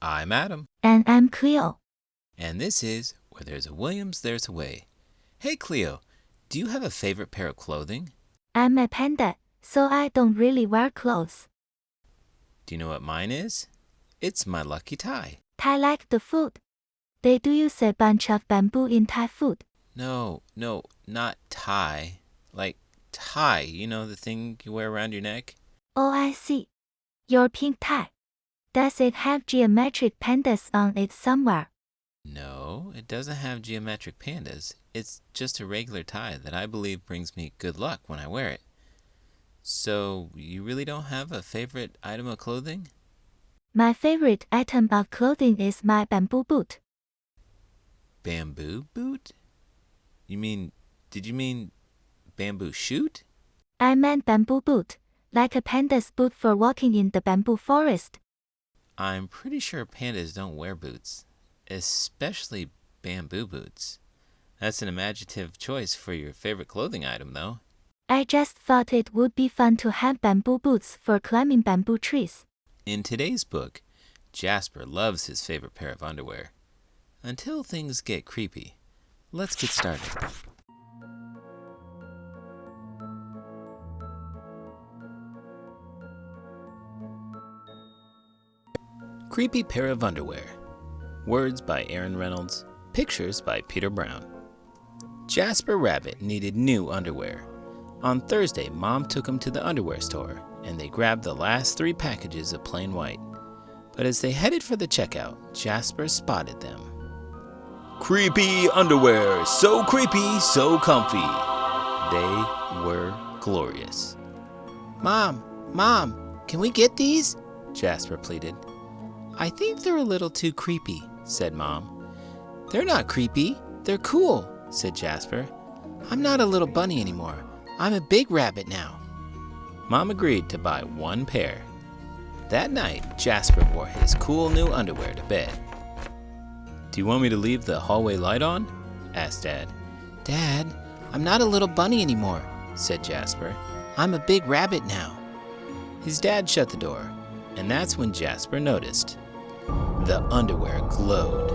I'm Adam. And I'm Cleo. And this is Where There's a Williams, There's a Way. Hey Cleo, do you have a favorite pair of clothing? I'm a panda, so I don't really wear clothes. Do you know what mine is? It's my lucky tie. Thai like the food. They do use a bunch of bamboo in Thai food. No, not tie. Like tie, the thing you wear around your neck? Oh, I see. Your pink tie. Does it have geometric pandas on it somewhere? No, it doesn't have geometric pandas. It's just a regular tie that I believe brings me good luck when I wear it. So, you really don't have a favorite item of clothing? My favorite item of clothing is my bamboo boot. Bamboo boot? Did you mean bamboo shoot? I meant bamboo boot, like a panda's boot for walking in the bamboo forest. I'm pretty sure pandas don't wear boots, especially bamboo boots. That's an imaginative choice for your favorite clothing item, though. I just thought it would be fun to have bamboo boots for climbing bamboo trees. In today's book, Jasper loves his favorite pair of underwear. Until things get creepy. Let's get started. Creepy Pair of Underwear. Words by Aaron Reynolds. Pictures by Peter Brown. Jasper Rabbit needed new underwear. On Thursday, Mom took him to the underwear store, and they grabbed the last 3 packages of plain white. But as they headed for the checkout, Jasper spotted them. Creepy underwear, so creepy, so comfy. They were glorious. Mom, can we get these? Jasper pleaded. I think they're a little too creepy, said Mom. They're not creepy, they're cool, said Jasper. I'm not a little bunny anymore. I'm a big rabbit now. Mom agreed to buy 1 pair. That night, Jasper wore his cool new underwear to bed. Do you want me to leave the hallway light on? Asked Dad. Dad, I'm not a little bunny anymore, said Jasper. I'm a big rabbit now. His dad shut the door, and that's when Jasper noticed. The underwear glowed,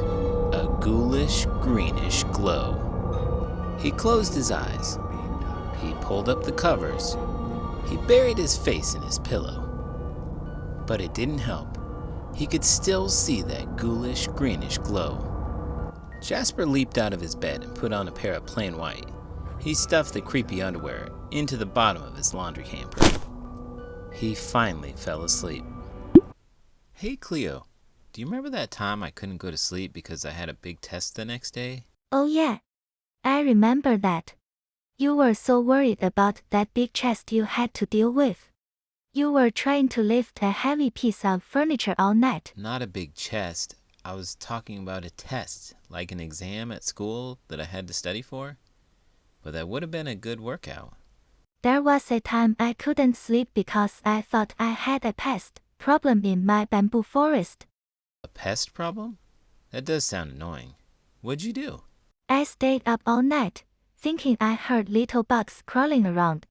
a ghoulish greenish glow. He closed his eyes. He pulled up the covers. He buried his face in his pillow. But it didn't help. He could still see that ghoulish greenish glow. Jasper leaped out of his bed and put on a pair of plain white. He stuffed the creepy underwear into the bottom of his laundry hamper. He finally fell asleep. Hey Cleo, do you remember that time I couldn't go to sleep because I had a big test the next day? Oh yeah, I remember that. You were so worried about that big chest you had to deal with. You were trying to lift a heavy piece of furniture all night. Not a big chest. I was talking about a test, like an exam at school that I had to study for. But that would have been a good workout. There was a time I couldn't sleep because I thought I had a pest problem in my bamboo forest. A pest problem? That does sound annoying. What'd you do? I stayed up all night, thinking I heard little bugs crawling around.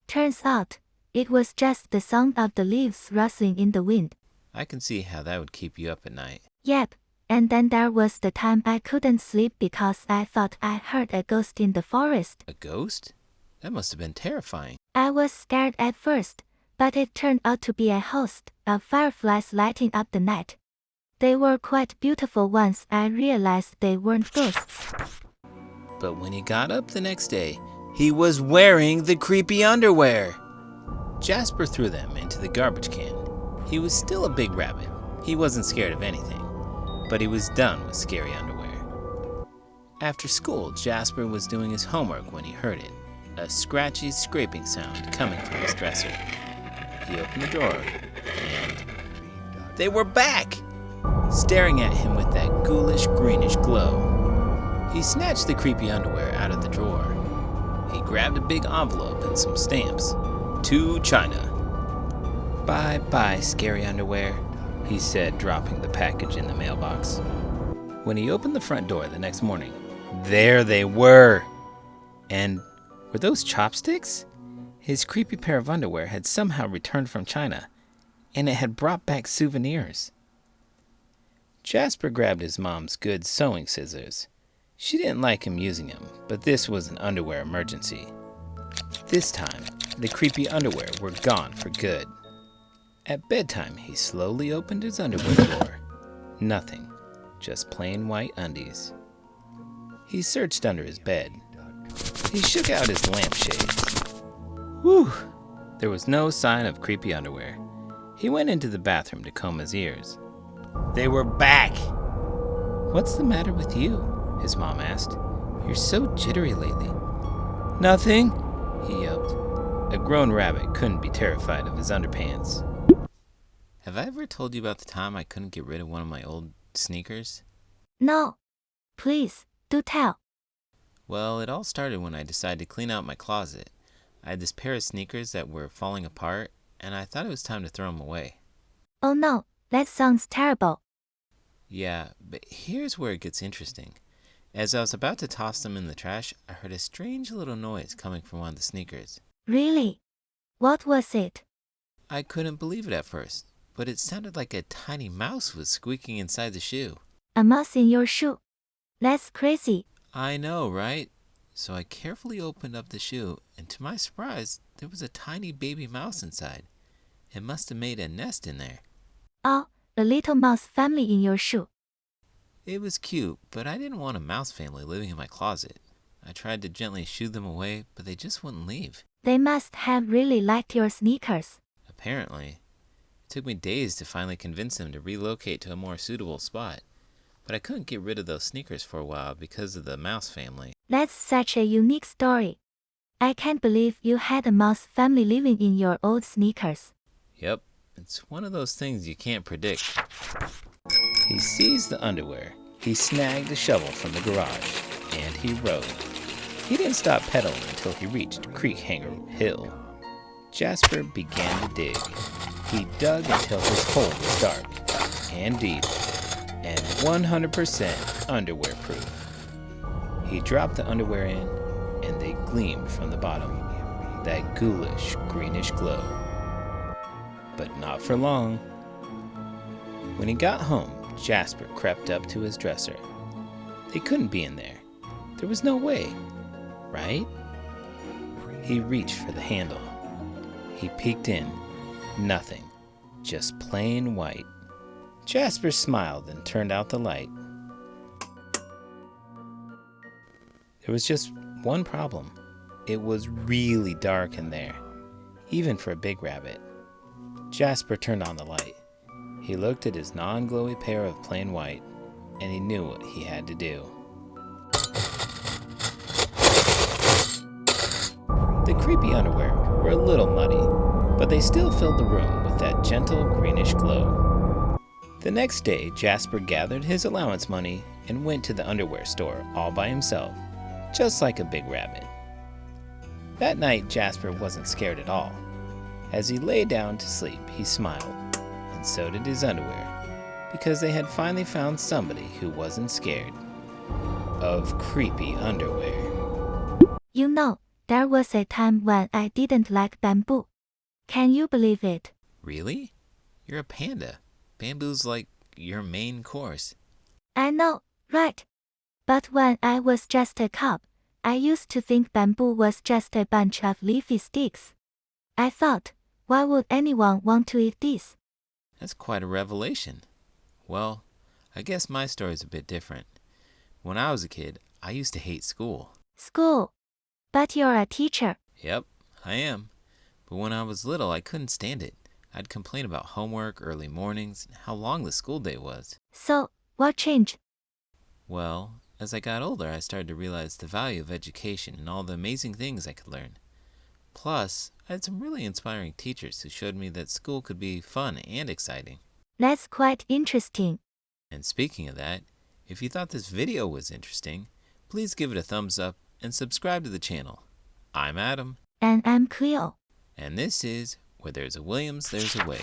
Turns out, it was just the sound of the leaves rustling in the wind. I can see how that would keep you up at night. Yep, and then there was the time I couldn't sleep because I thought I heard a ghost in the forest. A ghost? That must have been terrifying. I was scared at first, but it turned out to be a host of fireflies lighting up the night. They were quite beautiful once I realized they weren't ghosts. But when he got up the next day, he was wearing the creepy underwear. Jasper threw them into the garbage can. He was still a big rabbit. He wasn't scared of anything, but he was done with scary underwear. After school, Jasper was doing his homework when he heard it, a scratchy scraping sound coming from his dresser. He opened the drawer, and they were back, staring at him with that ghoulish greenish glow. He snatched the creepy underwear out of the drawer. He grabbed a big envelope and some stamps. To China. Bye-bye, scary underwear, he said, dropping the package in the mailbox. When he opened the front door the next morning, there they were. And were those chopsticks? His creepy pair of underwear had somehow returned from China, and it had brought back souvenirs. Jasper grabbed his mom's good sewing scissors. She didn't like him using them, but this was an underwear emergency. This time, the creepy underwear were gone for good. At bedtime, he slowly opened his underwear drawer. Nothing, just plain white undies. He searched under his bed. He shook out his lampshades. Whew! There was no sign of creepy underwear. He went into the bathroom to comb his ears. They were back! What's the matter with you? His mom asked. You're so jittery lately. Nothing, he yelped. A grown rabbit couldn't be terrified of his underpants. Have I ever told you about the time I couldn't get rid of one of my old sneakers? No. Please, do tell. Well, it all started when I decided to clean out my closet. I had this pair of sneakers that were falling apart, and I thought it was time to throw them away. Oh no, that sounds terrible. Yeah, but here's where it gets interesting. As I was about to toss them in the trash, I heard a strange little noise coming from one of the sneakers. Really? What was it? I couldn't believe it at first, but it sounded like a tiny mouse was squeaking inside the shoe. A mouse in your shoe? That's crazy. I know, right? So I carefully opened up the shoe, and to my surprise, there was a tiny baby mouse inside. It must have made a nest in there. Oh, a little mouse family in your shoe. It was cute, but I didn't want a mouse family living in my closet. I tried to gently shoo them away, but they just wouldn't leave. They must have really liked your sneakers. Apparently. It took me days to finally convince them to relocate to a more suitable spot. But I couldn't get rid of those sneakers for a while because of the mouse family. That's such a unique story. I can't believe you had a mouse family living in your old sneakers. Yep, it's one of those things you can't predict. He seized the underwear, he snagged a shovel from the garage, and he rode. He didn't stop pedaling until he reached Creek Hanger Hill. Jasper began to dig. He dug until his hole was dark and deep and 100% underwear proof. He dropped the underwear in, and they gleamed from the bottom, that ghoulish greenish glow. But not for long. When he got home, Jasper crept up to his dresser. They couldn't be in there. There was no way, right? He reached for the handle. He peeked in. Nothing. Just plain white. Jasper smiled and turned out the light. There was just one problem. It was really dark in there, even for a big rabbit. Jasper turned on the light. He looked at his non-glowy pair of plain white, and he knew what he had to do. The creepy underwear were a little muddy, but they still filled the room with that gentle greenish glow. The next day, Jasper gathered his allowance money and went to the underwear store all by himself, just like a big rabbit. That night, Jasper wasn't scared at all. As he lay down to sleep, he smiled, and so did his underwear, because they had finally found somebody who wasn't scared of creepy underwear. You know, there was a time when I didn't like bamboo. Can you believe it? Really? You're a panda. Bamboo's like your main course. I know, right? But when I was just a cub, I used to think bamboo was just a bunch of leafy sticks. I thought, why would anyone want to eat this? That's quite a revelation. Well, I guess my story's a bit different. When I was a kid, I used to hate school. School? But you're a teacher. Yep, I am. But when I was little, I couldn't stand it. I'd complain about homework, early mornings, and how long the school day was. So, what changed? Well, as I got older, I started to realize the value of education and all the amazing things I could learn. Plus, I had some really inspiring teachers who showed me that school could be fun and exciting. That's quite interesting. And speaking of that, if you thought this video was interesting, please give it a thumbs up and subscribe to the channel. I'm Adam. And I'm Cleo. And this is Where There's a Williams, There's a Way.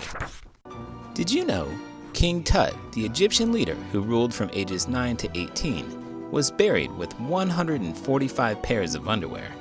Did you know King Tut, the Egyptian leader who ruled from ages 9 to 18, was buried with 145 pairs of underwear?